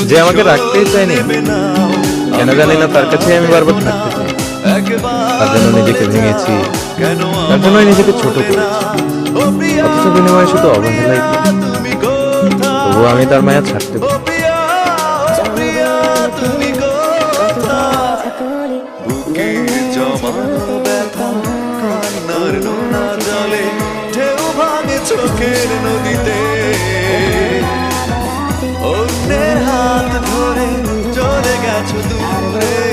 যে আমাকে রাখতেই চায়নি, কেন জানি না তার কাছে আমি বারবার থাকতে চাই। তার জন্য নিজেকে ভেঙেছি, তার জন্য নিজেকে ছোট করেছি, অথচ বিনিময়ে শুধু অবহেলাই পেয়েছি। তবুও আমি তার মায়া ছাড়তে পারি। চোখের নদীতে অন্যের হাত ধরে চলে গেছো দূরে।